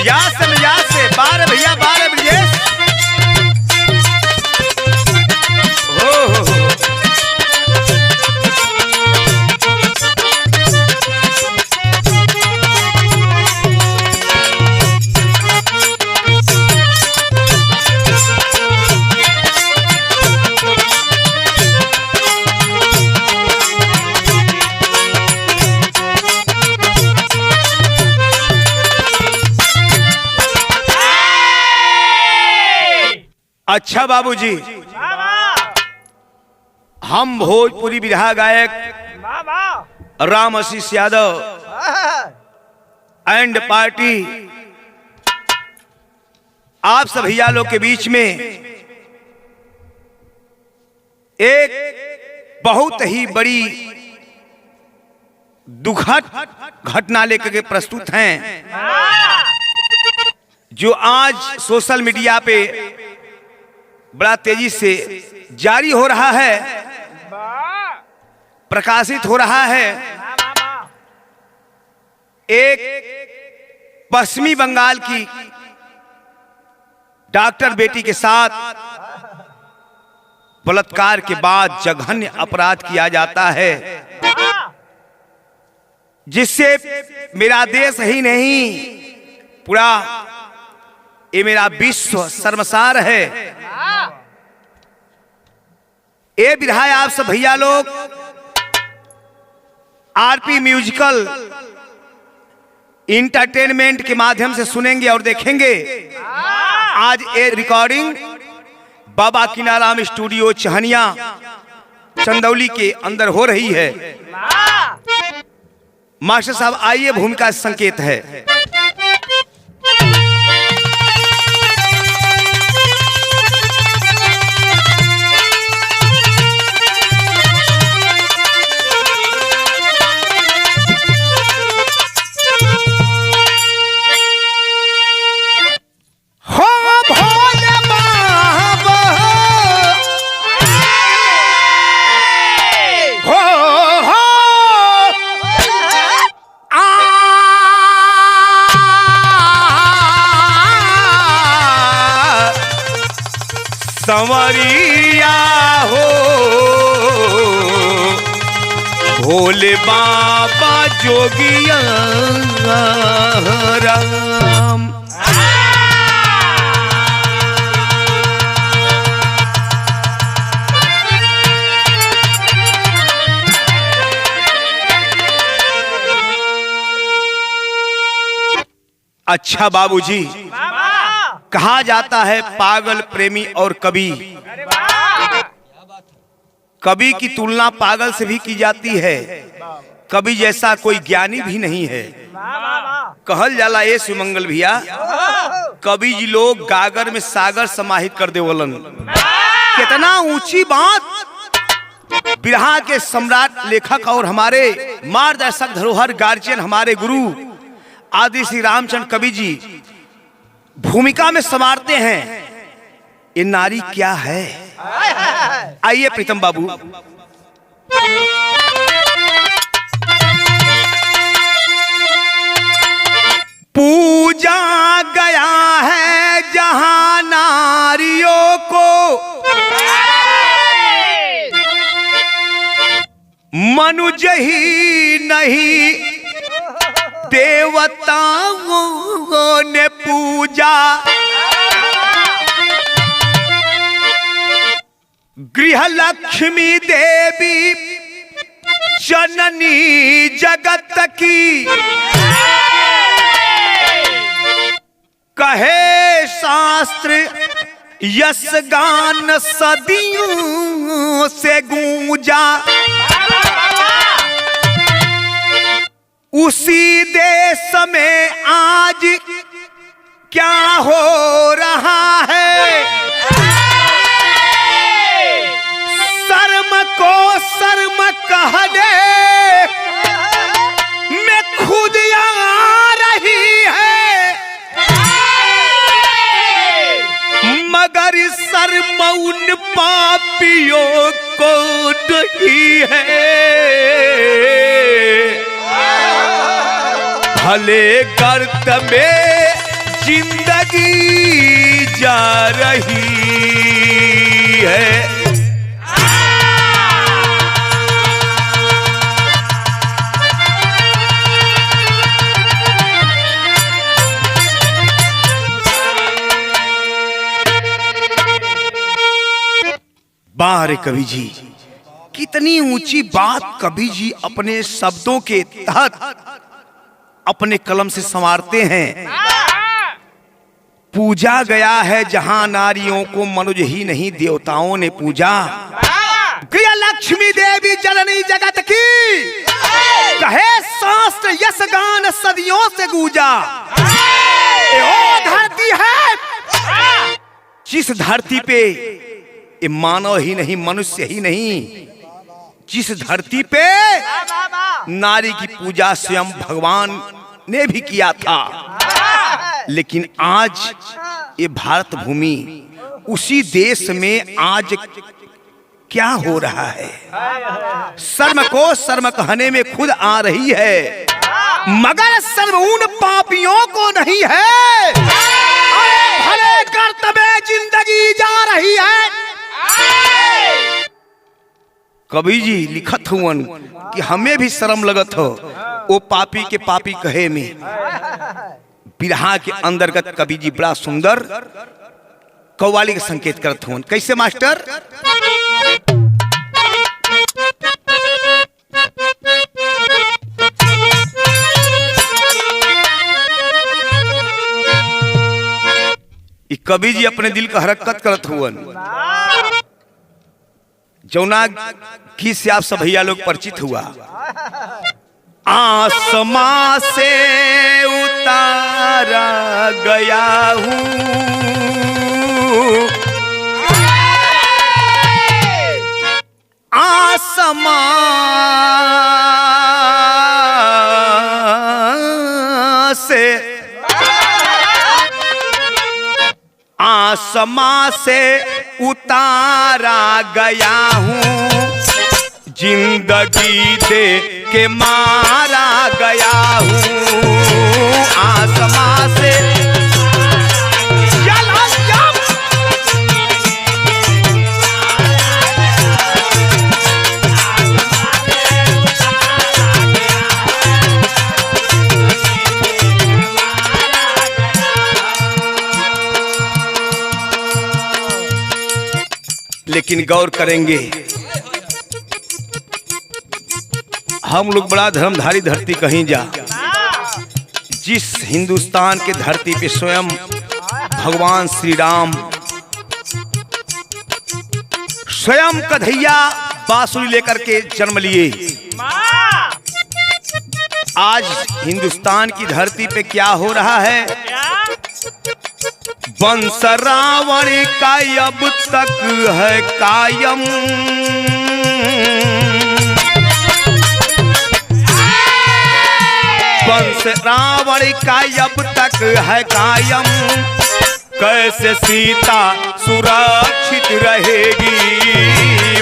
या से बार भैया बार ब्रिजेश। हो अच्छा बाबूजी, हम भोजपुरी बिरहा गायक राम आशीष यादव एंड पार्टी आप सब भैया लोग के बीच में एक बहुत ही बड़ी दुखद घटना लेकर के प्रस्तुत हैं, जो आज सोशल मीडिया पे बड़ा तेजी से जारी हो रहा है, प्रकाशित हो रहा है। एक पश्चिमी बंगाल की डॉक्टर बेटी के साथ बलात्कार के बाद जघन्य अपराध किया जाता है, जिससे मेरा देश ही नहीं पूरा ये मेरा विश्व शर्मसार है। ये बिरहा आप सब भैया लोग आरपी म्यूजिकल इंटरटेनमेंट के माध्यम से सुनेंगे और देखेंगे। आज ये रिकॉर्डिंग बाबा किनाराम स्टूडियो चहनिया चंदौली के अंदर हो रही है। मास्टर साहब आइए, भूमिका संकेत है। संवरिया हो भोले बाबा जोगिया राम। अच्छा बाबूजी, कहा जाता है पागल प्रेमी और कवि, कवि की तुलना पागल से भी की जाती है। कवि जैसा कोई ज्ञानी भी नहीं है। कहल जाला ये सुमंगल भैया, कवि जी लोग गागर में सागर समाहित कर देवलन। कितना ऊंची बात बिरहा के सम्राट लेखक और हमारे मार्गदर्शक धरोहर गार्जियन हमारे गुरु आदि श्री रामचंद्र कवि जी भूमिका में संवारते हैं। ये नारी क्या है? आइए प्रीतम बाबू। पूजा गया है जहां नारियों को, मनुज ही नहीं देवताओं ने पूजा। गृह लक्ष्मी देवी जननी जगत की, कहे शास्त्र यश गान सदियों से गूंजा। उसी देश में आज क्या हो रहा है? शर्म को शर्म कह दे मैं खुद आ रही है, मगर शर्म उन पापियों को नहीं है। भले गर्त में जिंदगी जा रही है। बाहर कवि जी, कितनी ऊंची बात कवि जी अपने शब्दों के तहत अपने कलम से संवारते हैं। पूजा गया है जहां नारियों को मनुष्य ही नहीं देवताओं ने पूजा। गया लक्ष्मी देवी जननी जगत की, कहे शास्त्र यश गान सदियों से गूंजा। ओ धरती है जिस धरती पे ये मानव ही नहीं मनुष्य ही नहीं, जिस धरती पे नारी की पूजा स्वयं भगवान ने भी किया था, लेकिन आज ये भारत भूमि उसी देश में आज क्या हो रहा है। शर्म को शर्म कहने में खुद आ रही है, मगर शर्म उन पापियों को नहीं है। अरे भले कर्तव्य जिंदगी जा रही है। कवि जी लिखत हुवन कि हमें भी शर्म लगत हो वो पापी के पापी कहे में। बिरहा के अंतर्गत कवि जी बड़ा सुंदर कव्वाली का संकेत करत हुवन। कैसे मास्टर? कवि जी अपने दिल का हरकत करत हुवन, जौना की से आप सब भैया लोग परिचित हुआ। आसमां से उतारा गया हूँ, आसमां से, आसमां से उतारा गया हूँ, जिंदगी दे के मारा गया हूँ। आसमां से लेकिन गौर करेंगे, हम लोग बड़ा धर्मधारी धरती कहीं जा, जिस हिंदुस्तान के धरती पे स्वयं भगवान श्री राम स्वयं कन्हैया बांसुरी लेकर के जन्म लिए। आज हिंदुस्तान की धरती पे क्या हो रहा है? वंश रावण का अब तक है कायम, वंश रावण का अब तक है कायम। कैसे सीता सुरक्षित रहेगी?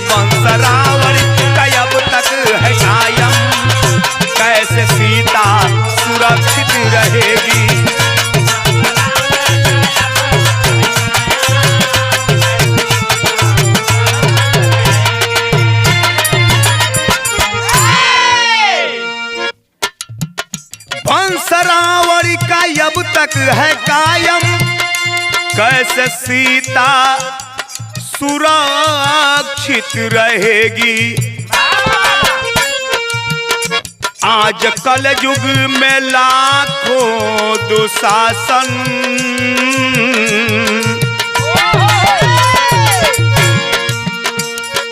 वंश रावण का अब तक है कायम, कैसे सीता सुरक्षित रहेगी? रावण का अब तक है कायम, कैसे सीता सुरक्षित रहेगी? आज कल युग में लाखों दुशासन,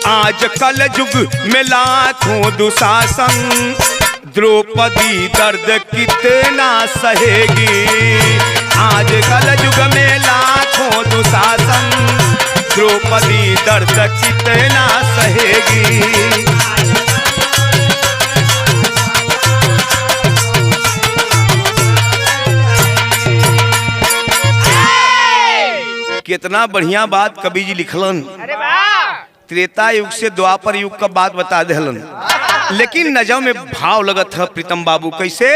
आज कल युग में लाखों दुशासन, द्रौपदी दर्द कितना सहेगी? आज कल युग में लाखों दुशासन, द्रौपदी दर्द कितना सहेगी? कितना बढ़िया बात कवि जी लिखलन। त्रेता युग से द्वापर युग का बात बता देहलन, लेकिन नजम में भाव लगत है प्रीतम बाबू। कैसे?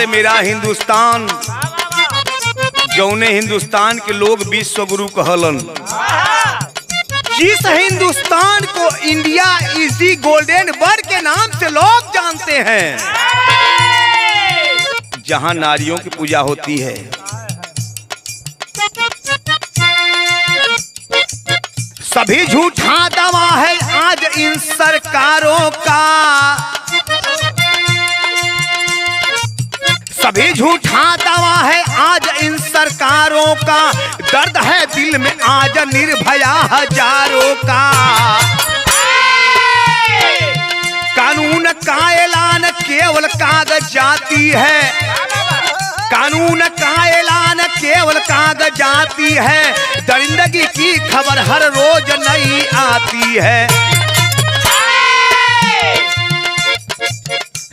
रे मेरा हिंदुस्तान, जौने हिंदुस्तान के लोग विश्व गुरु कहलन। जिस हिंदुस्तान को India is the golden world के नाम से लोग जानते हैं, जहां नारियों की पूजा होती है, सभी झूठा दावा है आज इन सरकारों का, सभी झूठा दावा है आज इन सरकारों का, दर्द है दिल में आज निर्भया हजारों का। कानून का ऐलान केवल कागजाती है, कानून का ऐलान केवल कागजाती है, दरिंदगी की खबर हर रोज नई आती है।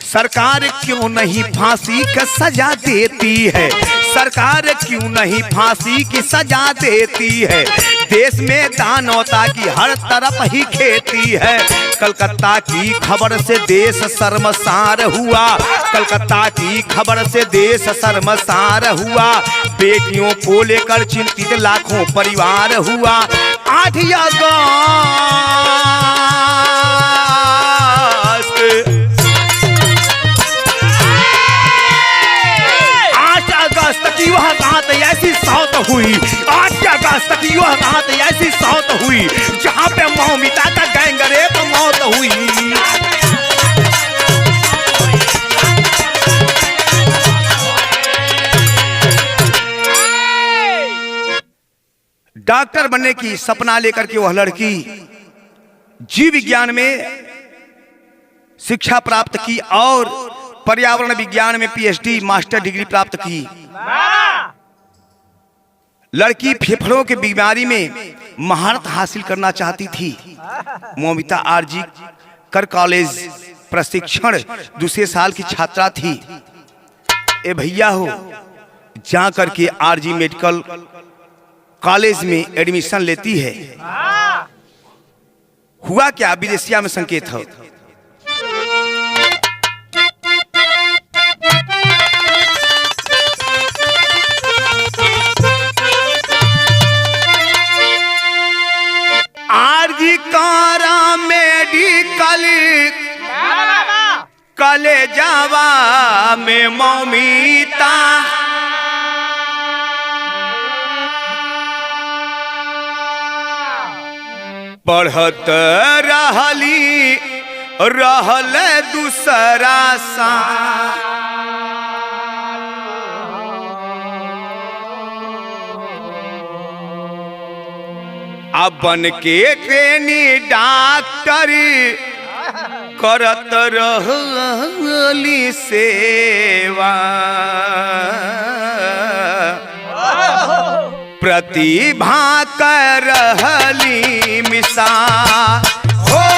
सरकार क्यों नहीं फांसी का सजा देती है, सरकार क्यों नहीं फांसी की सजा देती है, देश में दानवता की हर तरफ ही खेती है। कलकत्ता की खबर से देश शर्मसार हुआ, कलकत्ता की खबर से देश शर्मसार हुआ, बेटियों को लेकर चिंतित लाखों परिवार हुआ। 8 अगस्त की वह रात ऐसी सौत हुई, 8 अगस्त की वह रात ऐसी सौत हुई, जहां पे मौमिता का गैंगरेप मौत हुई। डॉक्टर बनने की सपना लेकर के वह लड़की जीव विज्ञान में शिक्षा प्राप्त की और पर्यावरण विज्ञान में पीएचडी मास्टर डिग्री प्राप्त की। लड़की फेफड़ों की बीमारी में महारत हासिल करना चाहती थी। मौमिता आरजी कर कॉलेज प्रशिक्षण 2 साल की छात्रा थी। ए भैया हो, जा करके आरजी मेडिकल कॉलेज में एडमिशन लेती है। हुआ क्या, विदेशिया में संकेत हो। आरजी कारा मेडिकल कलेजावा में मौमिता पढ़त रहली रहल दूसरा सा। अब बन के ट्रेनी डॉक्टर करत रहली सेवा, प्रतिभा कर रहली मिसा हो।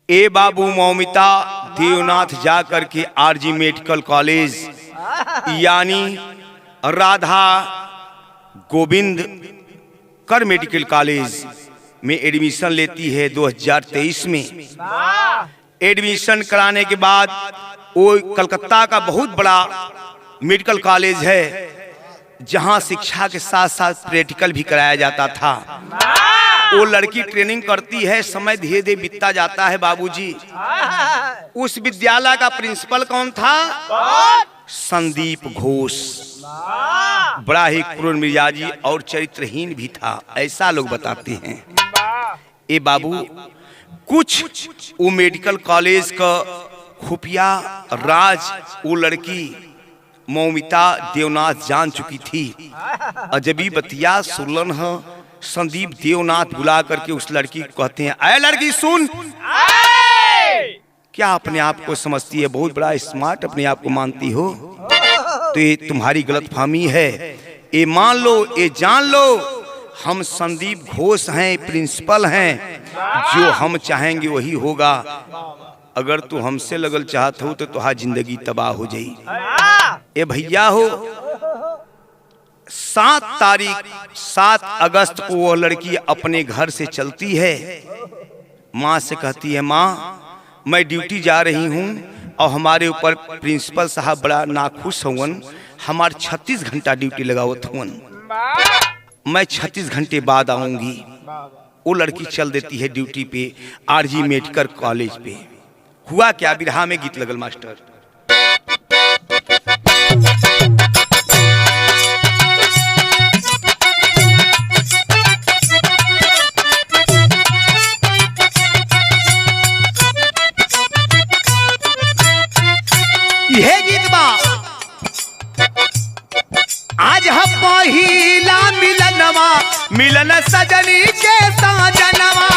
ए बाबू मौमिता देवनाथ जा करके आरजी मेडिकल कॉलेज यानी राधा गोविंद कर मेडिकल कॉलेज में एडमिशन लेती है 2023 में। एडमिशन कराने के बाद वो कलकत्ता का बहुत बड़ा मेडिकल कॉलेज है, जहां शिक्षा के साथ साथ प्रैक्टिकल भी कराया जाता था। वो लड़की ट्रेनिंग करती है, समय धीरे धीरे बीतता जाता है बाबूजी। उस विद्यालय का प्रिंसिपल कौन था? संदीप घोष। बड़ा ही क्रूर मिजाजी और चरित्रहीन भी था, ऐसा लोग बताते हैं। ए बाबू, कुछ वो मेडिकल कॉलेज का खुफिया राज वो लड़की मौमिता देवनाथ जान चुकी थी। अजबी बतिया सुनलन है। संदीप देवनाथ बुला करके उस लड़की को कहते हैं, अरे लड़की सुन, क्या अपने आप को समझती है बहुत बड़ा स्मार्ट अपने आप को मानती हो? तो ये तुम्हारी गलतफहमी है। ये मान लो, ये जान लो, हम संदीप घोष हैं, प्रिंसिपल हैं। जो हम चाहेंगे वही होगा। अगर तू हमसे लगल चाहत हो तो तुहार जिंदगी तबाह हो जाई। ए भैया हो, 7 अगस्त को वह लड़की अपने घर से चलती है। माँ से कहती है, माँ मैं ड्यूटी जा रही हूँ और हमारे ऊपर प्रिंसिपल साहब बड़ा नाखुश हुवन, हमार 36 घंटा ड्यूटी लगावत हुवन, मैं 36 घंटे बाद आऊंगी। वो लड़की चल देती है ड्यूटी पे आरजी मेडिकल कॉलेज पे। हुआ क्या, बिरहा में गीत लगल मास्टर। यह गीत बा आज हम पहिला मिलनवा, मिलन सजनी के साजनवा।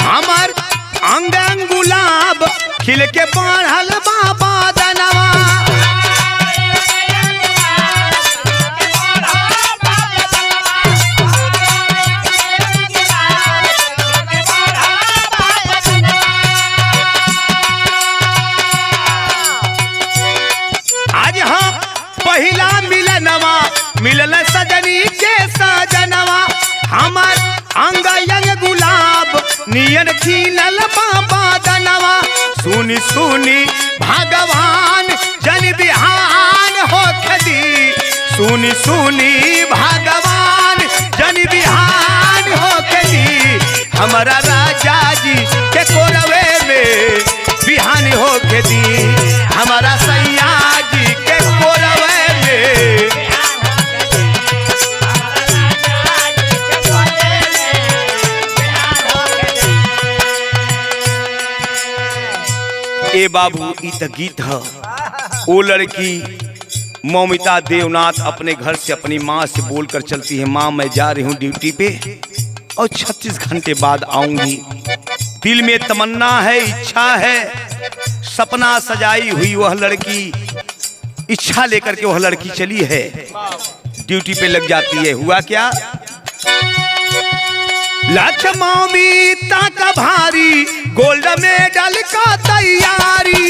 हमर अंग अंग गुलाब खिल के बढ़ल बाबा दनवा। आज हम पहिला मिलनवा, मिलन सजनी के सजनवा। हमार अंग अंग गुलाब नियन खिलल बाबा दनवा। सुनी सुनी भगवान जन बिहान हो खदी, सुनी सुनी भगवान जन बिहान हो खदी। हमारा राजा जी के कोरवे में बिहान हो खदी, हमारा सैया जी के कोरवे में। ए बाबू ई त गीत है। वो लड़की मौमिता देवनाथ अपने घर से अपनी माँ से बोलकर चलती है, माँ मैं जा रही हूँ ड्यूटी पे और 36 घंटे बाद आऊंगी। दिल में तमन्ना है, इच्छा है, सपना सजाई हुई वह लड़की इच्छा लेकर के वह लड़की चली है, ड्यूटी पे लग जाती है। हुआ क्या, लक्ष्मीता का भारी गोल्ड मेडल का तैयारी।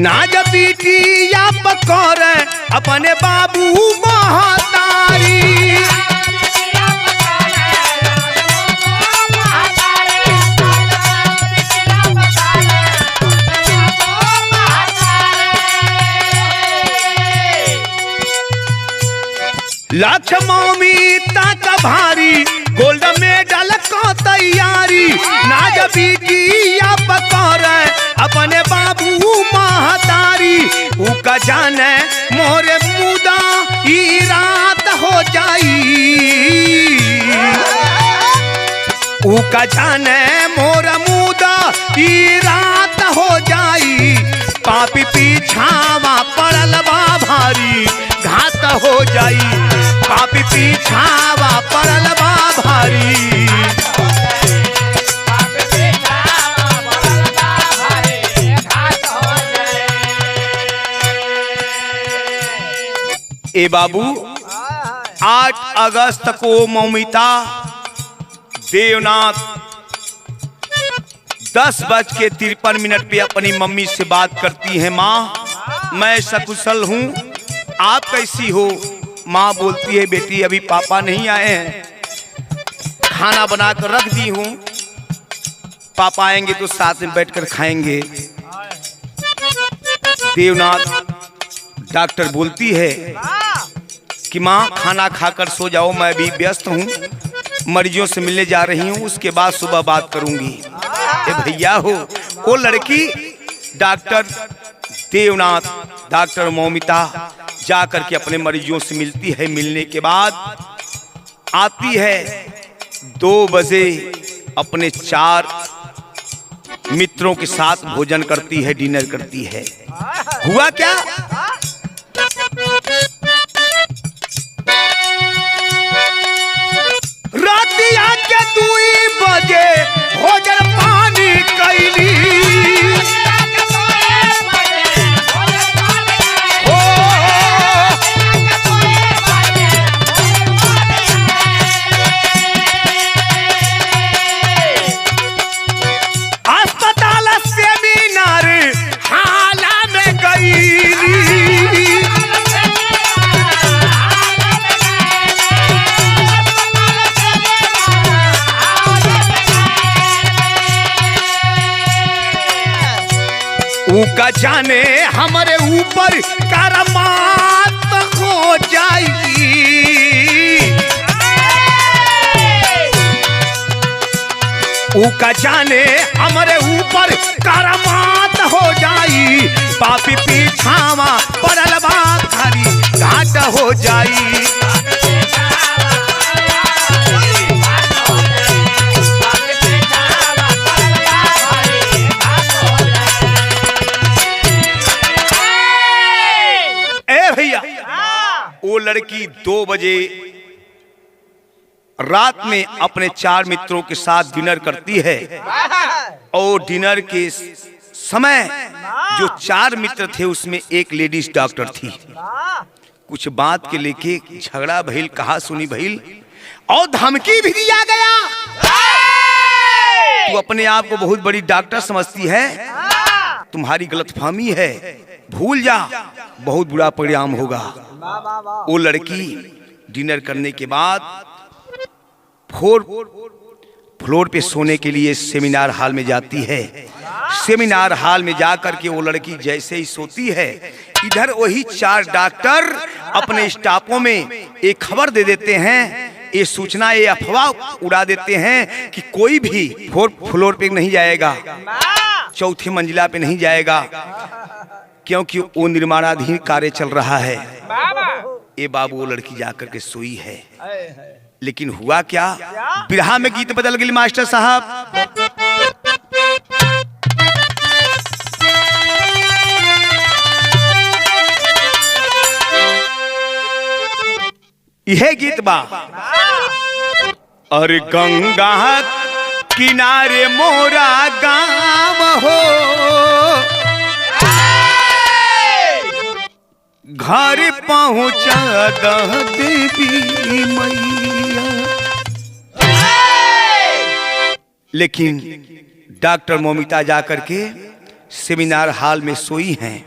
नाज पीटी या पकौर अपने बाबू महतारी। लक्ष्मीता का भारी गोल्ड मेडल का तैयारी। नाज पीटी या पकौर अपने बाबू महतारी। उका जाने मोरे मुदा ई रात हो जाई, उका जाने मोरा मुदा ई रात हो जाई। पापी पीछावा पड़ल बा भारी घात हो जाई, पापी पीछावा पड़ल बा भारी। ए बाबू 8 अगस्त को मौमिता देवनाथ 10:53 पे अपनी मम्मी से बात करती है, माँ मैं सकुशल हूँ, आप कैसी हो। माँ बोलती है, बेटी अभी पापा नहीं आए हैं, खाना बनाकर रख दी हूँ, पापा आएंगे तो साथ में बैठकर खाएंगे। देवनाथ डॉक्टर बोलती है कि माँ खाना खाकर सो जाओ, मैं भी व्यस्त हूँ, मरीजों से मिलने जा रही हूँ, उसके बाद सुबह बात करूंगी। ए भैया हो, वो लड़की डॉक्टर देवनाथ, डॉक्टर मौमिता जाकर के अपने मरीजों से मिलती है। मिलने के बाद आती है 2 बजे, अपने 4 मित्रों के साथ भोजन करती है, डिनर करती है। हुआ क्या, ऊका जाने हमारे ऊपर करामात हो जाएगी। ऊका जाने हमारे ऊपर करामात हो जाई, पापी पीछावा पड़ल बा खाली घाट हो जाई। ए भैया, वो लड़की 2 बजे रात में अपने 4 मित्रों के साथ डिनर करती है और डिनर के समय जो 4 मित्र थे उसमें एक लेडीज डॉक्टर थी। कुछ बात के लेके झगड़ा भइल, कहा सुनी भइल और धमकी भी दिया गया। तू अपने आप को बहुत बड़ी डॉक्टर समझती है, तुम्हारी गलतफहमी है, भूल जा, बहुत बुरा परिणाम होगा। वो लड़की डिनर करने के बाद 4 फ्लोर पे सोने के लिए सेमिनार हॉल में जाती है। सेमिनार हॉल में जाकर के वो लड़की जैसे ही सोती है, इधर वही 4 डॉक्टर अपने स्टाफों में एक खबर दे देते हैं, ये सूचना, ये अफवाह उड़ा देते हैं कि कोई भी 4 फ्लोर पे नहीं जाएगा, 4थी मंजिला पे नहीं जाएगा, क्योंकि वो निर्माणाधीन कार्य चल रहा है। ये बाबू वो लड़की जाकर के सोई है, लेकिन हुआ क्या? बिरहा में गीत बदल गई मास्टर साहब। यह गीत बा, अरे गंगा किनारे मोरा गाँव हो, घर पहुँचा देवी मैया। लेकिन डॉक्टर मौमिता जाकर के सेमिनार हॉल में सोई हैं।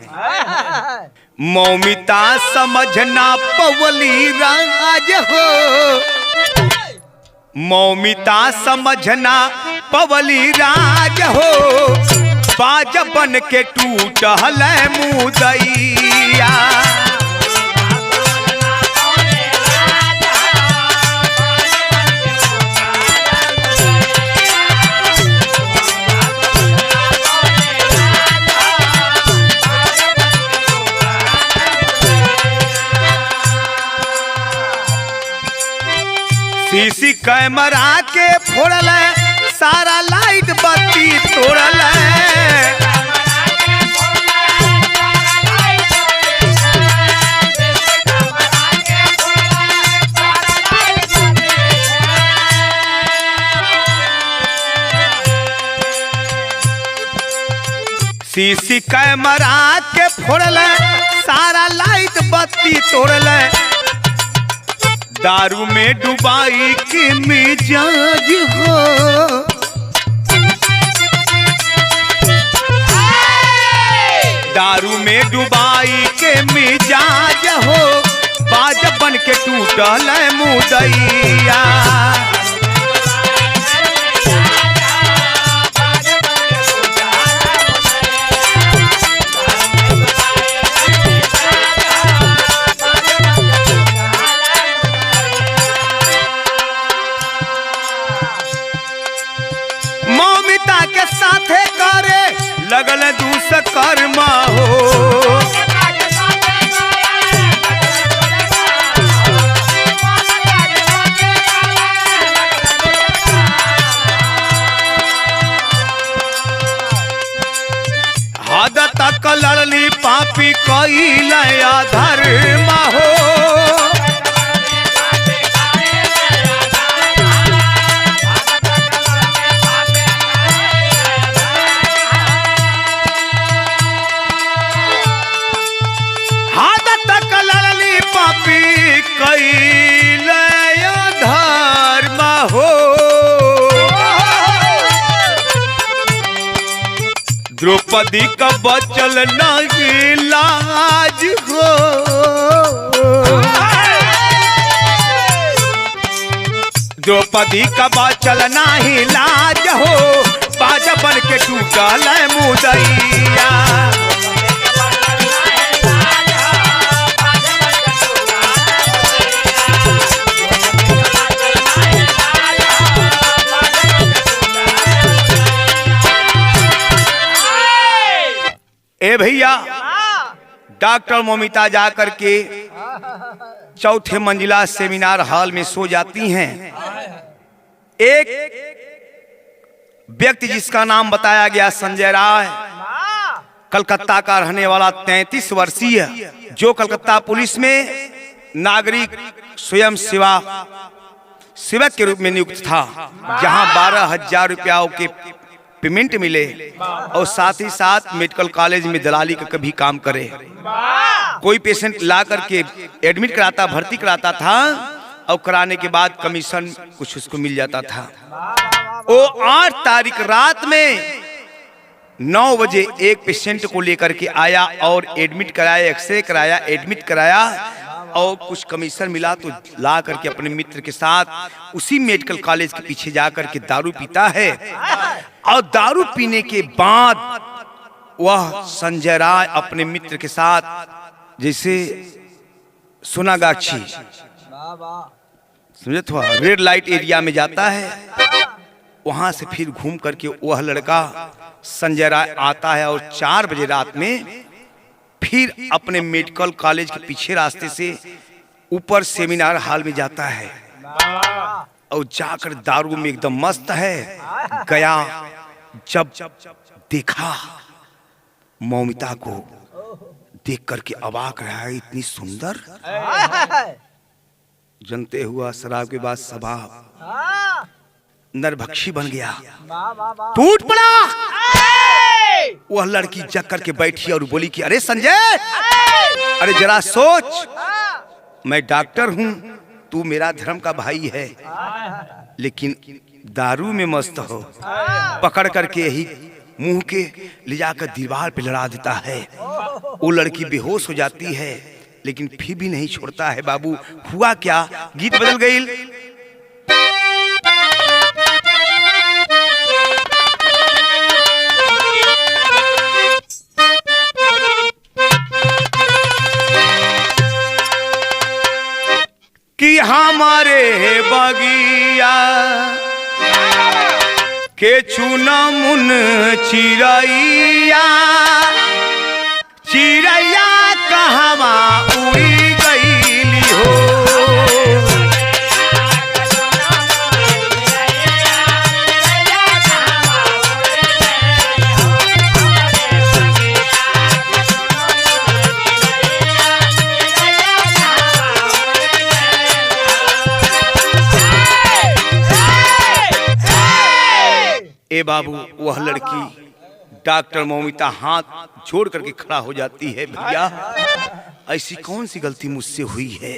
मौमिता समझना पवली राज हो, मौमिता समझना पवली राज हो, बाज बन के टूटल मुदैया। सीसी कैमरा के फोड़ल, सारा लाइट बत्ती तोड़ल, सीसी कैमरा के फोड़ल, सारा लाइट बत्ती तोड़ल, दारू में डुबाई के मिजाज हो, दारू में डुबाई के मिजाज हो, बाज बन के टूटल मुदैया। लगल दुष्कर्मा हो, हद तक लड़ली पापी कईल अधर्म हो, धर्म हो। द्रौपदी का बचल नहीं लाज हो, द्रौपदी का बचल नहीं लाज हो, बाज बन के टूटल मुदैया। ए भैया, डॉक्टर मोमिता जाकर के चौथे मंजिला सेमिनार हॉल में सो जाती हैं। एक व्यक्ति जिसका नाम बताया गया संजय राय, कलकत्ता का रहने वाला 33 वर्षीय, जो कलकत्ता पुलिस में नागरिक स्वयं सेवक के रूप में नियुक्त था, जहां 12,000 रुपया के पेमेंट मिले और साथ ही साथ मेडिकल कॉलेज में दलाली का कभी काम करे। कोई पेशेंट ला करके एडमिट कराता, भर्ती कराता था और कराने के बाद कमीशन कुछ उसको मिल जाता था। वो 8 तारीख रात में 9 बजे एक पेशेंट को लेकर के आया और एडमिट कराया, एक्सरे कराया, एडमिट कराया और कुछ कमीशन मिला तो ला करके अपने मित्र के साथ उसी मेडिकल कॉलेज के पीछे जाकर के दारू पीता है। और दारू पीने के बाद वह संजय राय अपने मित्र के साथ जैसे सोनागाछी, समझे तो, रेड लाइट एरिया में जाता है। वहां से फिर घूम करके वह लड़का संजय राय आता है और 4 बजे रात में फिर अपने मेडिकल कॉलेज के पीछे रास्ते से ऊपर सेमिनार हॉल में जाता है और जाकर दारू में एकदम मस्त है। गया, जब देखा मौमिता को देख करके अवाक रहा है, इतनी सुंदर, जनते हुआ शराब के बाद स्वभाव नरभक्षी बन गया, टूट पड़ा। वह लड़की जग करके बैठी और बोली कि अरे संजय, अरे जरा सोच, मैं डॉक्टर हूं, तू मेरा धर्म का भाई है, लेकिन दारू में मस्त हो। पकड़ करके यही मुंह के ले जाकर दीवार पे लड़ा देता है। वो लड़की बेहोश हो जाती है, लेकिन फिर भी नहीं छोड़ता है। बाबू, हुआ क्या? गीत बदल गई। कि हमारे बगिया के चुनमुन चिड़ैया, चिड़ैया कहवा उड़ी गईली हो। ए बाबू, वह लड़की डॉक्टर मौमिता हाथ जोड़ करके खड़ा हो जाती है। भैया, ऐसी कौन सी गलती मुझसे हुई है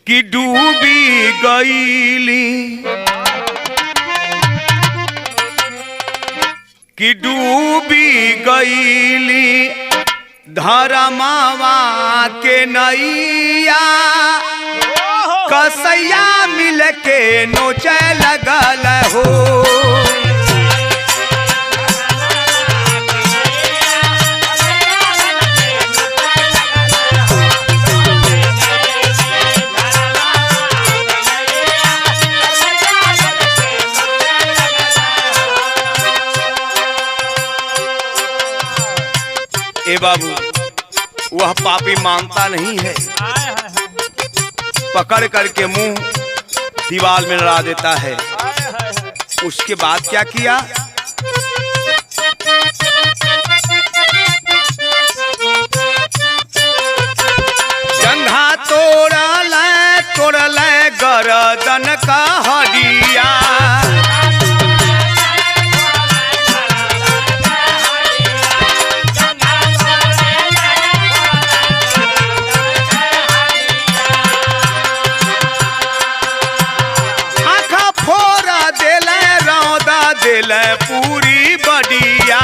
कि डूबी गईली, कि डूबी गईली धरमावा के नैया, कसैया मिल के नोचे लगल हो। ए बाबू, वह पापी मानता नहीं है, पकड़ करके मुंह दीवार में लड़ा देता है। उसके बाद क्या किया? जंघा तोड़ल गर्दन का हड्डिया, पूरी बडिया।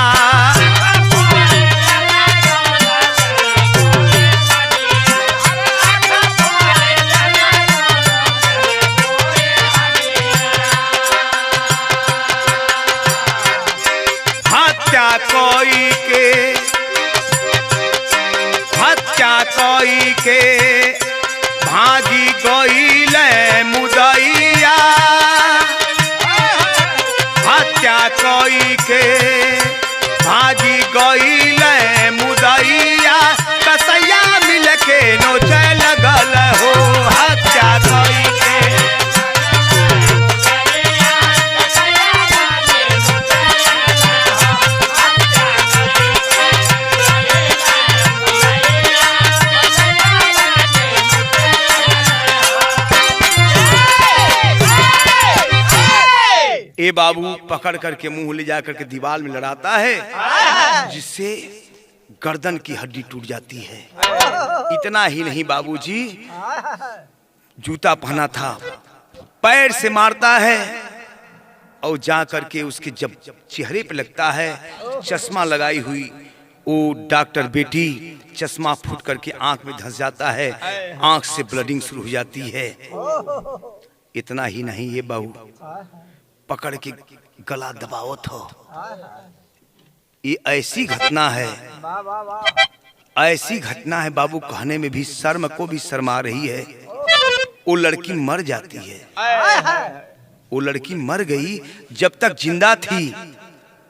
कोई के, हत्या कोई के भागी गईल मुदैया, हत्या कोई के भागी गईल मुदैया, कसैया मिल के नोचे लगल हो, हत्या कोई के। ए बाबू पकड़ करके मुंह ले जा करके दीवार में लड़ाता है, जिससे गर्दन की हड्डी टूट जाती है। इतना ही नहीं बाबूजी, जूता पहना था, पैर से मारता है और जा करके उसके जब चेहरे पे लगता है, चश्मा लगाई हुई वो डॉक्टर बेटी चश्मा फूट करके आंख में धंस जाता है, आंख से ब्लडिंग शुरू हो जाती है। इतना ही नहीं ये बाबू पकड़ के गला दबावत हो। ये ऐसी घटना है, ऐसी घटना है बाबू, कहने में भी शर्म को भी शर्मा रही है। वो लड़की मर जाती है, वो लड़की मर गई, जब तक जिंदा थी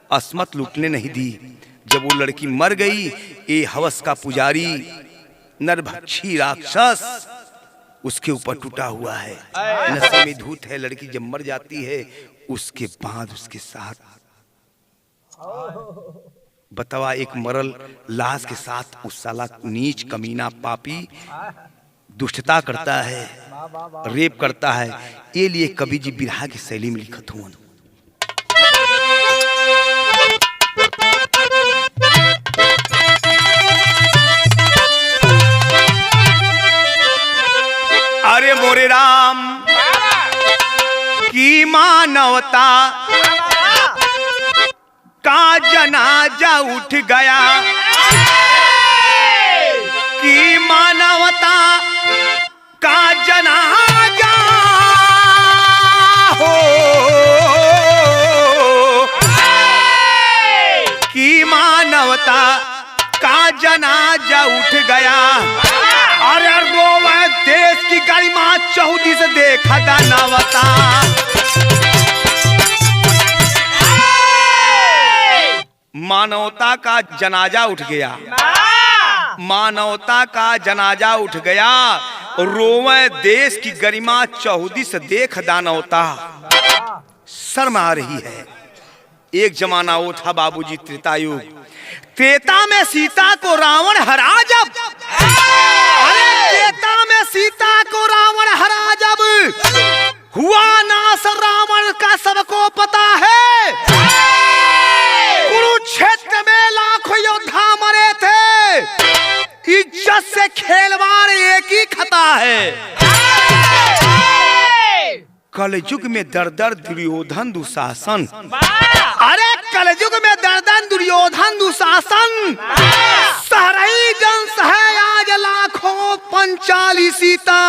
अस्मत लूटने नहीं दी। जब वो लड़की मर गई, ये हवस का पुजारी नरभक्षी राक्षस उसके ऊपर टूटा हुआ है, नशे में धूत है। लड़की जब मर जाती है, उसके बाद उसके साथ बतावा एक मरल लाश के साथ उस साला नीच कमीना पापी दुष्टता करता है, रेप करता है। ये लिए कवि जी बिरहा की शैली में लिखत हुआ। अरे मोरे राम की मानवता का जनाजा उठ गया, की मानवता का जनाजा हो, की मानवता का जनाजा उठ गया। अरे रोवे देश की गरिमा चौदी से देखा दानवता, मानवता का जनाजा उठ गया, मानवता का जनाजा उठ गया। रोवे देश की गरिमा चौदी से देख दानवता। शर्म आ रही है। एक जमाना वो था बाबूजी त्रेतायुग। त्रेता में सीता को रावण हरा जब, अरे त्रेता में सीता को रावण हरा जब, हुआ नाश रावण का सबको पता है। कुरुक्षेत्र में लाखों योद्धा मरे थे, इज्जत से खेलवाड़ एक ही खता है। कलयुग में दर दर दुर्योधन दुशासन, अरे कलयुग में दर्दन दुर्योधन दुशासन, सहरई जंस है आज लाखों पंचाली सीता।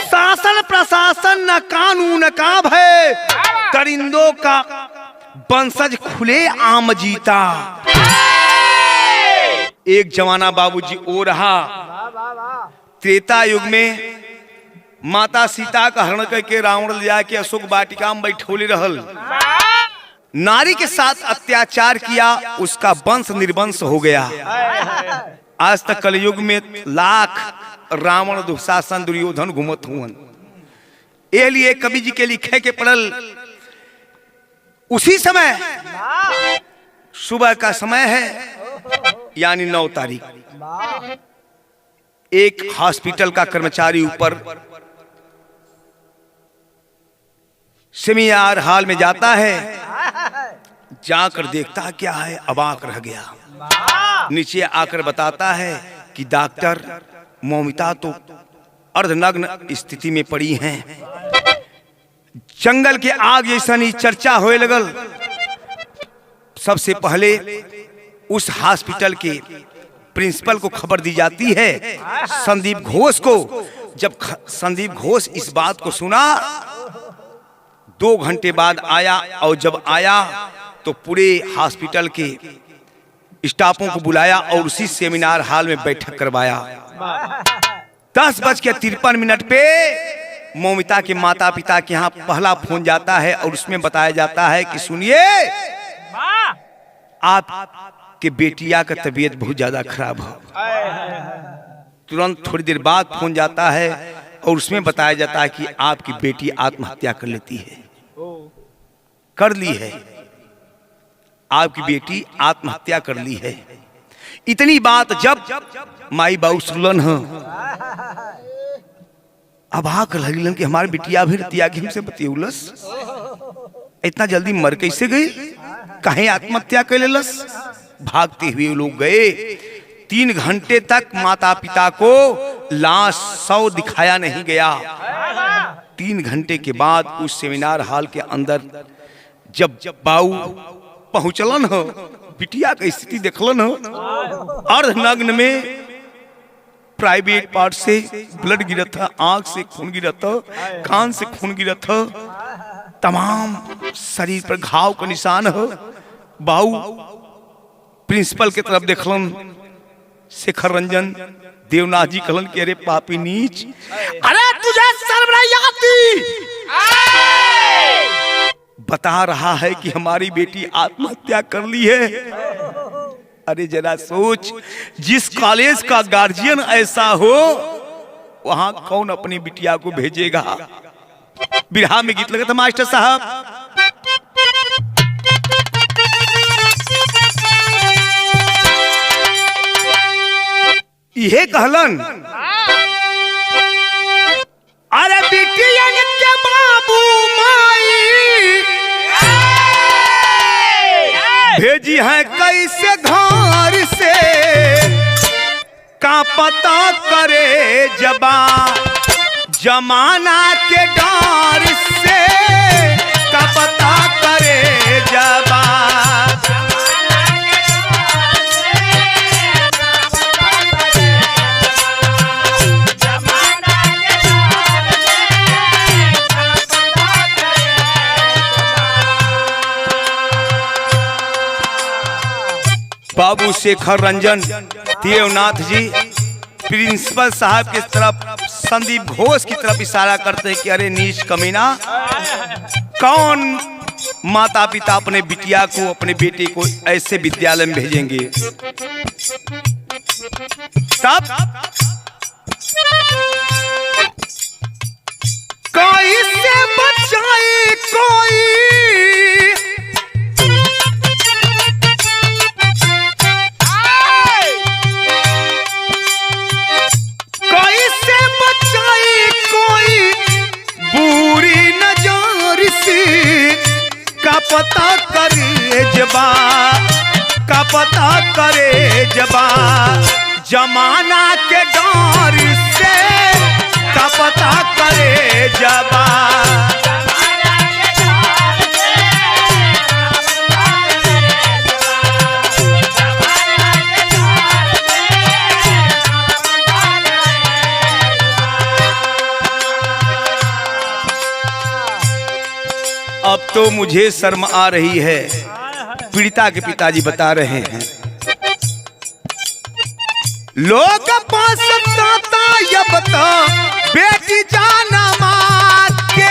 शासन प्रशासन न कानून का भय, दरिंदों का वंशज खुले आम जीता। एक जमाना बाबूजी ओ रहा त्रेता युग में, माता सीता का हरण करके रावण ले जाके अशोक वाटिका में बैठोले रहल, नारी के साथ अत्याचार किया, उसका वंश निर्वंश हो गया। आज तक कलयुग में लाख रावण दुशासन दुर्योधन घूमत हुवन। ये लिए कवि जी के लिखे के पड़ल। उसी समय सुबह का समय है, यानी 9 तारीख, एक हॉस्पिटल का कर्मचारी ऊपर सेमिनार हॉल में जाता है, जाकर देखता क्या है, अबाक रह गया। नीचे आकर बताता है कि डॉक्टर मौमिता तो अर्धनग्न स्थिति में पड़ी हैं। जंगल के आग जैसा ही चर्चा होने लगल। सबसे पहले उस हॉस्पिटल के प्रिंसिपल को खबर दी जाती है, संदीप घोष को। जब संदीप घोष इस बात को सुना, 2 घंटे बाद आया, और जब आया तो पूरे हॉस्पिटल के स्टाफों को बुलाया और उसी सेमिनार हॉल में बैठक करवाया। 10:53 पे मौमिता के माता पिता के यहाँ पहला फोन जाता है और उसमें बताया जाता है कि सुनिए, आपके बेटिया का तबीयत बहुत ज्यादा खराब है। तुरंत थोड़ी देर बाद फोन जाता है और उसमें बताया जाता है कि आपकी बेटी आत्महत्या कर लेती है, कर ली है, आपकी बेटी आत्महत्या कर ली है। इतनी बात जब माई बाबू सुनलन है, अब आकर लगलन कि हमारी बिटिया भी रतिया के हमसे बतियौलस, इतना जल्दी मर कैसे गई, कहीं आत्महत्या कर लेलस। भागते हुए लोग गए। 3 घंटे तक माता पिता को लाश शव दिखाया नहीं गया। 3 घंटे के बाद उस सेमिनार हॉल के अंदर जब बाऊ पहुंचलन हो, बिटिया की स्थिति देखलन हो, अर्धनग्न में प्राइवेट पार्ट से ब्लड गिरा था, आंख से खून गिरा था, कान से खून गिरा था, तमाम शरीर पर घाव का निशान हो। बाऊ प्रिंसिपल के तरफ देखलन, शेखर रंजन देवनाथ जी कहलन कि अरे पापी नीच, अरे तुझे शर्म नहीं आती, बता रहा है कि हमारी बेटी आत्महत्या कर ली है। अरे जरा सोच, जिस कॉलेज का गार्जियन ऐसा हो वहां कौन अपनी बिटिया को भेजेगा। बिरहा में गीत लगा था मास्टर साहब, यह कहलन, अरे बिटियन के बाबू माई भेजी है कैसे घर से, का पता करे जबा जमाना के डर से, का पता करे जबा बाबू शेखर रंजन देवनाथ जी प्रिंसिपल साहब की तरफ, संदीप घोष की तरफ इशारा करते हैं कि अरे नीच कमीना, कौन माता पिता अपने बिटिया को, अपने बेटे को ऐसे विद्यालय में भेजेंगे। तब कैसे बचाए कोई, का पता करे जबा, का पता करे जबा जमाना के डर से, का पता करे जबा अब तो मुझे शर्म आ रही है। पीड़िता के पिताजी बता रहे हैं, लोग पास ये बता बेटी जाना मात के,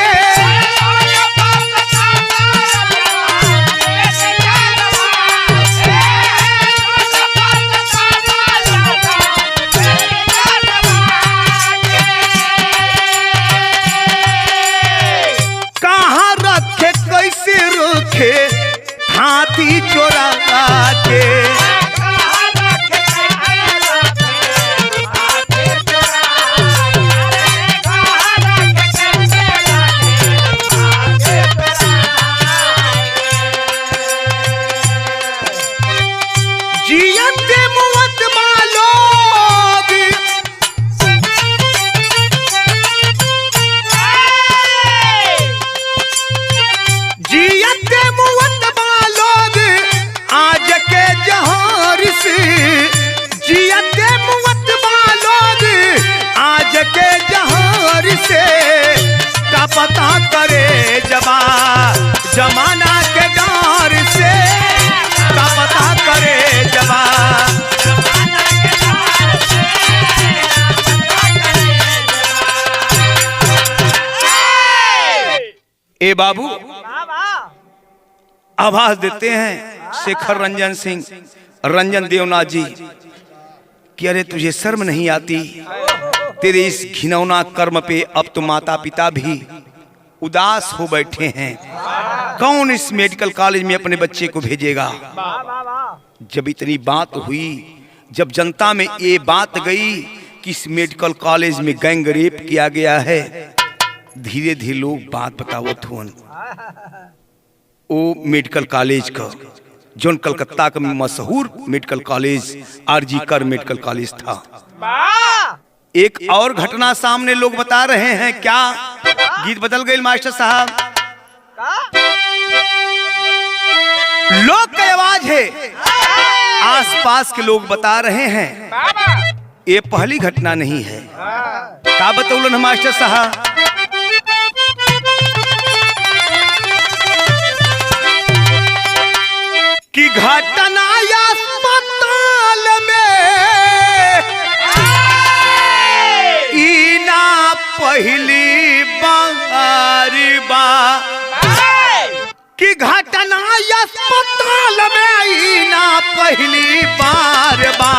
हाथी चोरा के, जियत मुवत मालोग, जियत मुवत आज के जहार से, जियते मुवत बालोग आज के जहार से, का पता करे जबा जमाना के डर से, ए बाबू आवाज देते हैं शेखर रंजन सिंह रंजन देवनाथ जी कि अरे तुझे शर्म नहीं आती? तेरे इस घिनौना कर्म पे अब तो माता पिता भी उदास हो बैठे हैं। कौन इस मेडिकल कॉलेज में अपने बच्चे को भेजेगा? जब इतनी बात हुई, जब जनता में ये बात गई कि इस मेडिकल कॉलेज में गैंग रेप किया गया है, धीरे धीरे लोग बात बतावत हुन। वो मेडिकल कॉलेज का जो कलकत्ता का मशहूर मेडिकल कॉलेज आरजी कर मेडिकल कॉलेज था। एक और घटना सामने लोग बता रहे हैं। क्या गीत बदल गए मास्टर साहब? लोग की आवाज है, आसपास के लोग बता रहे हैं। ये पहली घटना नहीं है। क्या बतौलन मास्टर साहब? कि घटना अस्पताल में इना पहली बार बा, कि घटना अस्पताल में इना पहली बार बा,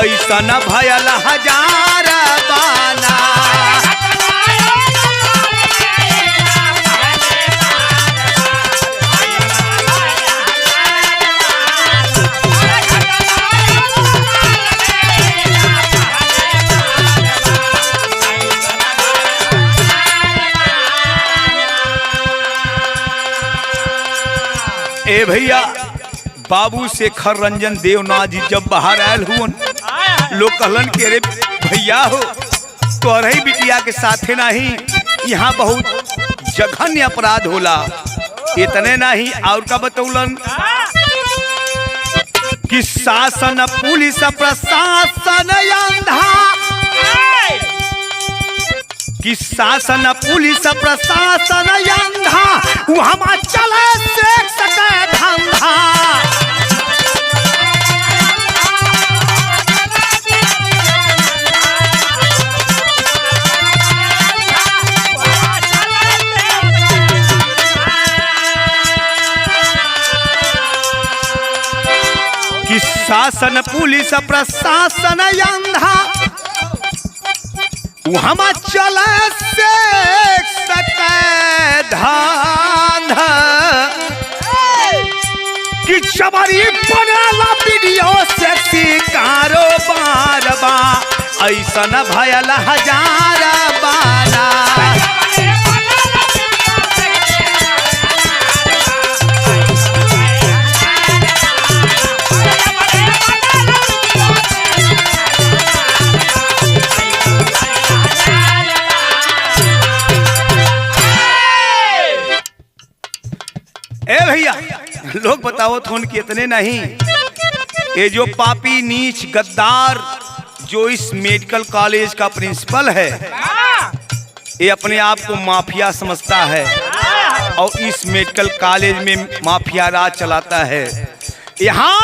ऐसा न भयल हजार बाना। ए भैया, बाबू शेखर रंजन देवनाथ जी जब बाहर आयल हुन, लोग कहलन के अरे भैया हो तोहरे बिटिया के साथे नहीं, यहाँ बहुत जघन्य अपराध होला। इतने नहीं और का बतौलन कि शासन पुलिस प्रशासन अंधा, कि शासन पुलिस प्रशासन अंधा, वहाँ चले सेक्स का धंधा। कि शासन पुलिस प्रशासन अंधा, वहाँ चले सेक्स का धंधा। कि जबरी बनेला वीडियो सेक्सी कारोबार बा, ऐसा न भयल हजार बाना। ए भैया, लोग बताओ थोन कि इतने नहीं, ये जो पापी नीच गद्दार जो इस मेडिकल कॉलेज का प्रिंसिपल है, ये अपने आप को माफिया समझता है और इस मेडिकल कॉलेज में माफिया राज चलाता है। यहाँ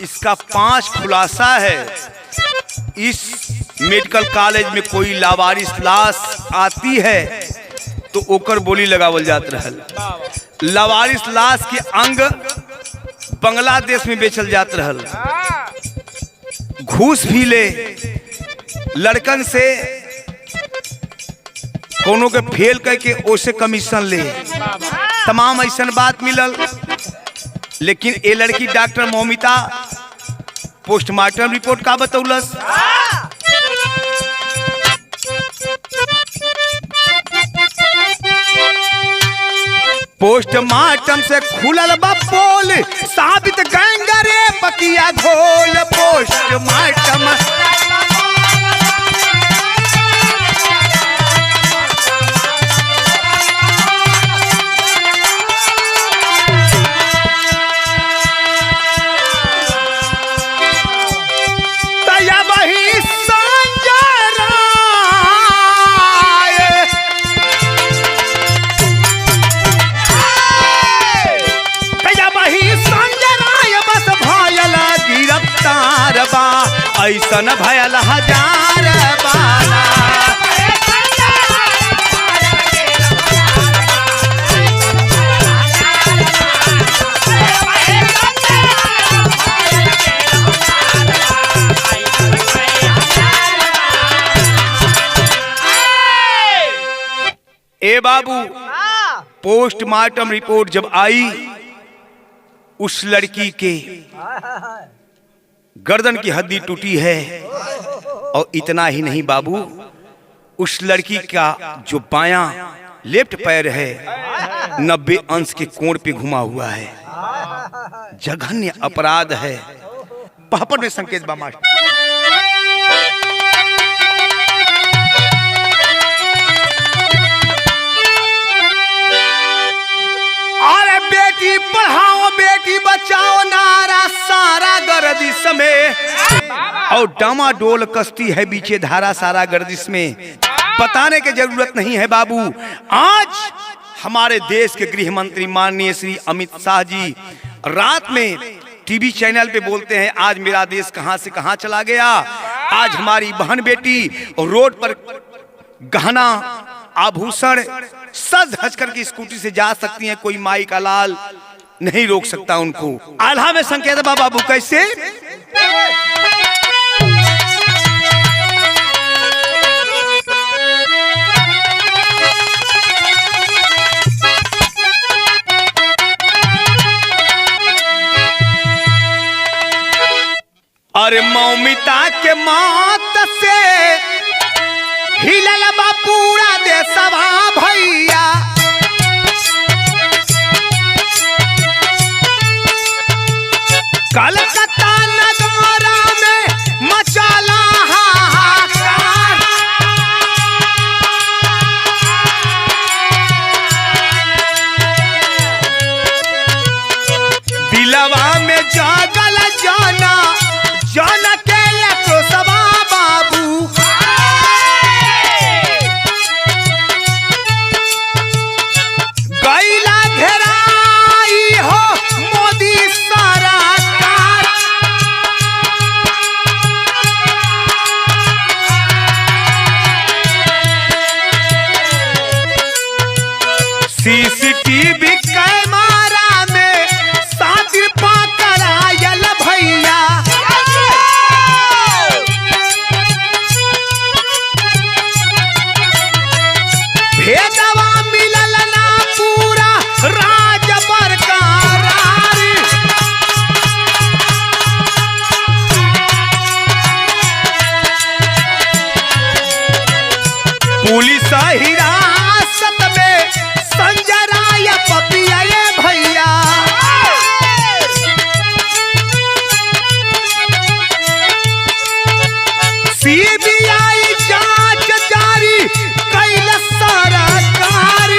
इसका 5 खुलासा है। इस मेडिकल कॉलेज में कोई लावारिस लाश आती है तो ओकर बोली लगावल जात रहल। लावारिस लाश के अंग बांग्लादेश में बेचल जात रहल। घूस भी ले, लड़कन से कोनो के फेल करके ओसे कमीशन ले, तमाम ऐसा बात मिलल। लेकिन ये लड़की डॉक्टर मौमिता पोस्टमार्टम रिपोर्ट का बतौलस? पोस्टमार्टम से खुलल बा पोल, साबित गैंगरे पकिया घोल। पोस्टमार्टम तया वही संजय राय, तया वही संजय राय बस भयल गिरफ्तार बा, ऐसा न भयल हजार बाना। पोस्टमार्टम रिपोर्ट जब आई, उस लड़की के गर्दन की हड्डी टूटी है। और इतना ही नहीं बाबू, उस लड़की का जो बायां लेफ्ट पैर है 90 अंश के कोण पे घुमा हुआ है। जघन्य अपराध है। पापड़ में संकेत बा मास्टर। अरे बेटी पढ़ाओ बेटी बचाओ नारा सारा गर्दिश में, और डामाडोल कश्ती है बीचे धारा सारा गर्दिश में। बताने की जरूरत नहीं है बाबू। आज हमारे देश के गृह मंत्री माननीय श्री अमित शाह जी रात में टीवी चैनल पे बोलते हैं, आज मेरा देश कहां से कहां चला गया। आज हमारी बहन बेटी रोड पर गहना आभूषण सज धज करके स्कूटी से जा सकती हैं, कोई माई का लाल नहीं रोक सकता उनको। आल्हा में संकेत बा बाबू कैसे? अरे मौमिता के मौत से हिलल बा पूरा देशवा भैया। कलकत्ता नगरा में मचाला हाहाकार। दिलवा में जागल जाना जाना के तो सवा बाबू। गैला घेराई हो मोदी सरकार। सीसीटीवी कैमरा में सातिर पकड़ायल भैया। भेदवा मिलल ना पूरा राज बरकरार। पुलिस हिरासत में संजय राय पपिया भैया। सीबीआई जांच जारी कैल सरकार।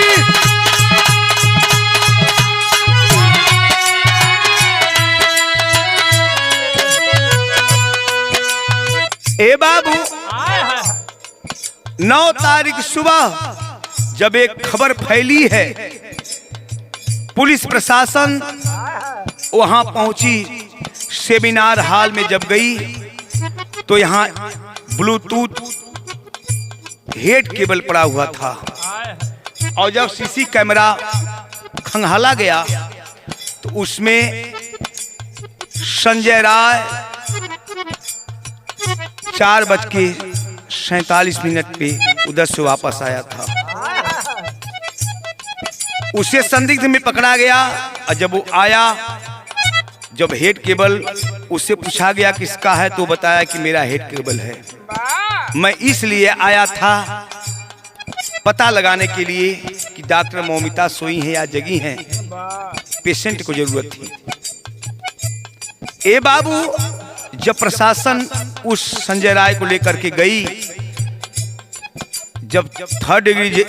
ए बाबू 9 तारीख सुबह जब एक खबर फैली है, पुलिस प्रशासन वहां पहुंची। सेमिनार हॉल में जब गई तो यहाँ ब्लूटूथ हेड केबल पड़ा हुआ था। और जब सीसी कैमरा खंगाला गया तो उसमें संजय राय 4:47 पे उधर से वापस आया था। उसे संदिग्ध में पकड़ा गया। और जब वो आया, जब हेड केबल उससे पूछा गया किसका है तो बताया कि मेरा हेड केबल है। मैं इसलिए आया था पता लगाने के लिए कि डॉक्टर मौमिता सोई हैं या जगी हैं, पेशेंट को जरूरत थी। ए बाबू, जब प्रशासन उस संजय राय को लेकर के गई, जब 3rd डिग्री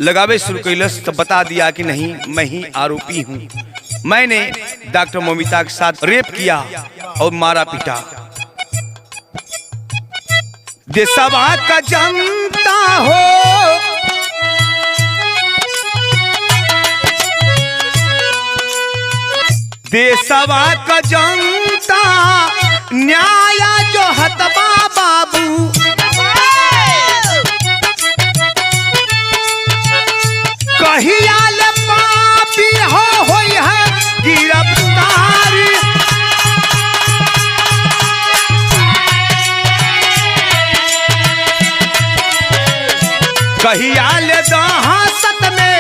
लगावे शुरू कैलस तब बता दिया कि नहीं, मैं ही आरोपी हूं। मैंने डॉक्टर मौमिता के साथ रेप किया और मारा पीटा। देशवा का जनता हो देशवा का जनता न्याय जो हतबा बाबू। कहियाल पापी होई है गिरफ्तारी। कहियाल दहासत में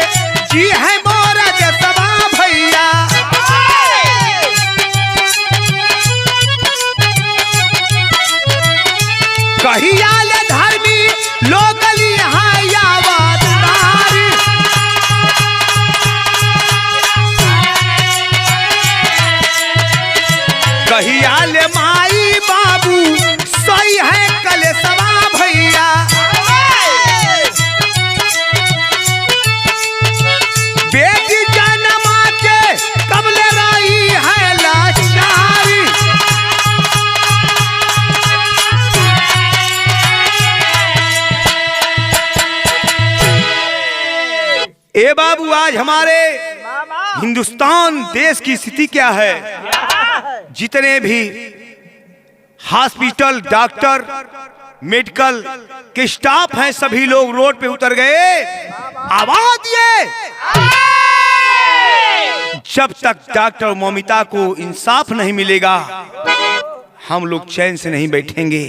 बाबू आज हमारे हिंदुस्तान देश की स्थिति क्या है? जितने भी हॉस्पिटल, डॉक्टर, मेडिकल के स्टाफ हैं, सभी लोग रोड पे उतर गए, आवाज दिए, जब तक डॉक्टर मौमिता को इंसाफ नहीं मिलेगा हम लोग चैन से नहीं बैठेंगे।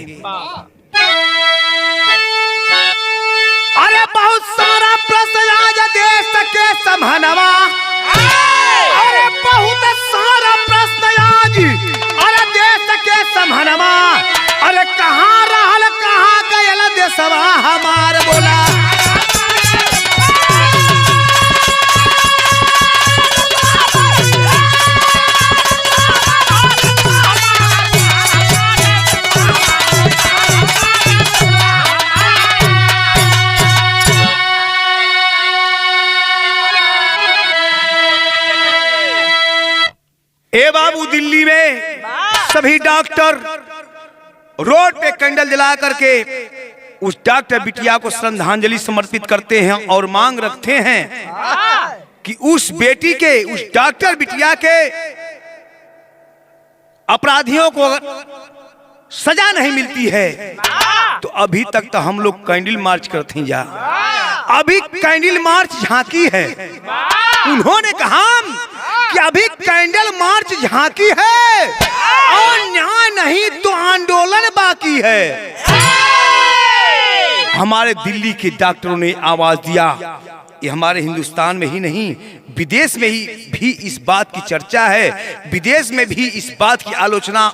अरे बहुत सारा प्रश्न आज देश के समहनवा, अरे बहुत सारा प्रश्न आज अरे देश के समहनवा, अरे कहाँ रहल कहाँ गयल देशवा हमार बोला। ए बाबू, दिल्ली में सभी डॉक्टर रोड पे कैंडल जला करके उस डॉक्टर बिटिया को श्रद्धांजलि समर्पित करते हैं और मांग रखते हैं कि उस बेटी के, उस डॉक्टर बिटिया के अपराधियों को सजा नहीं मिलती है तो अभी तक तो हम लोग कैंडल मार्च करते हैं। जा अभी कैंडल मार्च झांकी है, उन्होंने कहा कि अभी कैंडल मार्च झांकी है और न्याय नहीं तो आंदोलन बाकी है। हमारे दिल्ली के डॉक्टरों ने आवाज दिया। ये हमारे हिंदुस्तान में ही नहीं, विदेश में ही भी इस बात की चर्चा है, विदेश में भी इस बात की आलोचना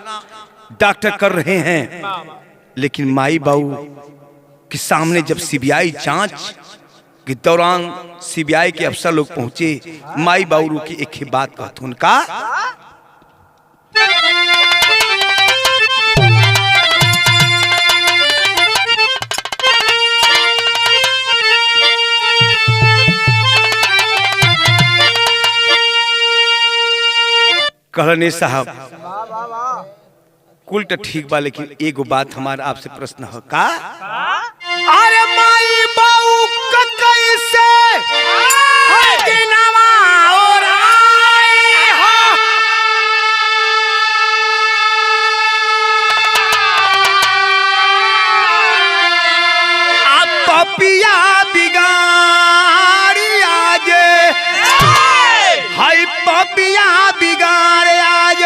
डॉक्टर कर रहे हैं। लेकिन माई बाबू के सामने जब सीबीआई जांच के दौरान सीबीआई के अफसर लोग पहुंचे, माई बाबू की एक ही बात कहते, उनका कहने साहब कुल तो ठीक बा, लेकिन एगो बात हमारा आपसे प्रश्न है का? अरे माई बाऊ कैसे दिनवा और आई हो, अब पपिया बिगाड़ी आज, हाय पपिया बिगाड़े आज,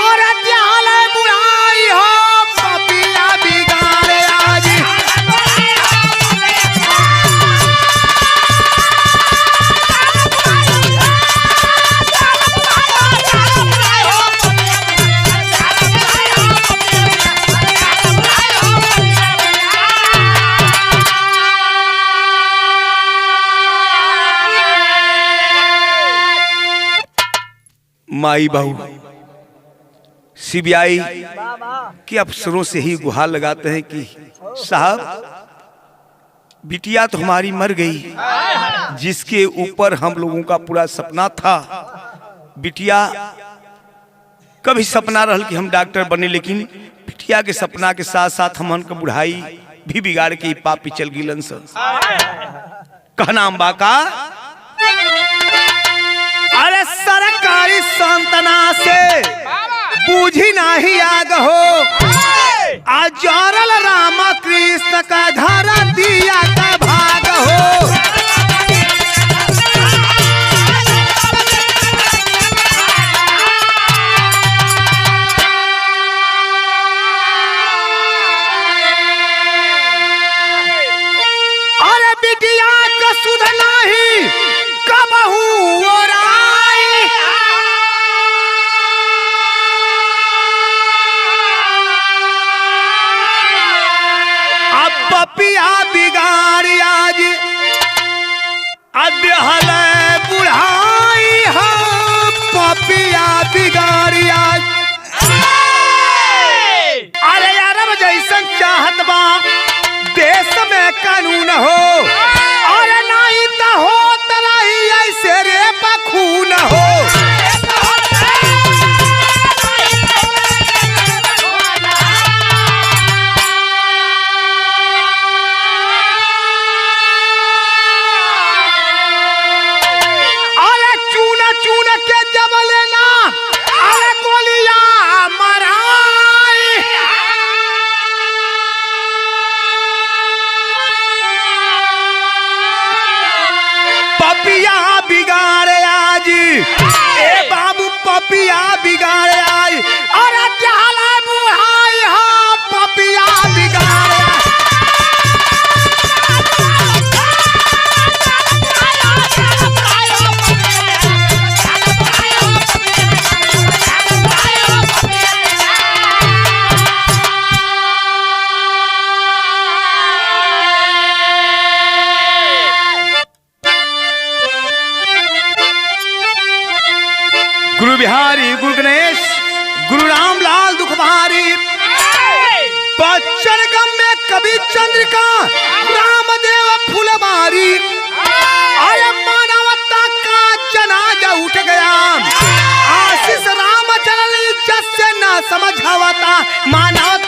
और त्याल बुढ़ाई हो पपिया बिगाड़े आज। माई बहू सीबीआई के अफसरों से ही गुहार लगाते हैं कि साहब बिटिया तो हमारी मर गई, जिसके ऊपर हम लोगों का पूरा सपना था। बिटिया कभी सपना रहल कि हम डॉक्टर बने, लेकिन बिटिया के सपना के साथ साथ हमन का बुढ़ाई भी बिगाड़ के पापी चल गिलन से। कहना अम्बा का अरे सरकारी सांत्वना से बूझी नाही आग हो, आजरल रामा कृष्ण का धारा दिया का भाग हो। अरे बिटिया का सुध नाही कबहू और पपिया बिगाड़ी आज अद्हल बुढ़ाई हो, पपिया बिगाड़ी आज। अरे यार जैसन चाहत बा देश में कानून हो, अरे नहीं तो होत रही ऐसे रे बखून हो। पपिया बिगाड़े आई, अरे जाला बुहाई हाँ पपिया बिगाड़े। गुरु बिहारी, गुरु गणेश, गुरु रामलाल दुखभारी, बच्चन गम में कवि चंद्रिका, रामदेव फुलबारी, अरे मानवता का जनाजा उठ गया, आशीष राम चल जस से न समझावता मानवता।